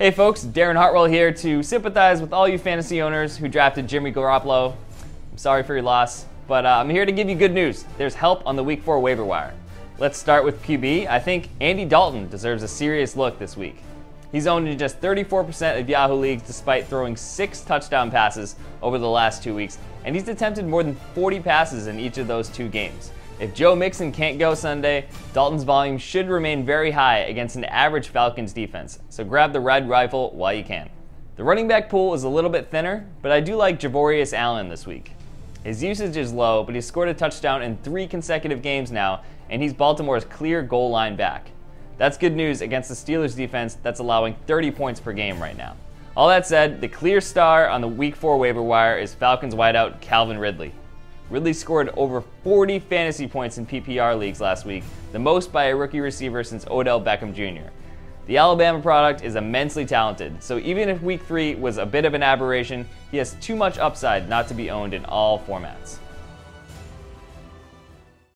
Hey folks, Darren Hartwell here to sympathize with all you fantasy owners who drafted Jimmy Garoppolo. I'm sorry for your loss, but I'm here to give you good news. There's help on the Week 4 waiver wire. Let's start with QB. I think Andy Dalton deserves a serious look this week. He's owned in just 34% of Yahoo leagues despite throwing 6 touchdown passes over the last 2 weeks, and he's attempted more than 40 passes in each of those 2 games. If Joe Mixon can't go Sunday, Dalton's volume should remain very high against an average Falcons defense, so grab the red rifle while you can. The running back pool is a little bit thinner, but I do like Javorius Allen this week. His usage is low, but he's scored a touchdown in 3 consecutive games now, and he's Baltimore's clear goal line back. That's good news against the Steelers defense that's allowing 30 points per game right now. All that said, the clear star on the Week 4 waiver wire is Falcons wideout Calvin Ridley. Ridley scored over 40 fantasy points in PPR leagues last week, the most by a rookie receiver since Odell Beckham Jr. The Alabama product is immensely talented, so even if Week 3 was a bit of an aberration, he has too much upside not to be owned in all formats.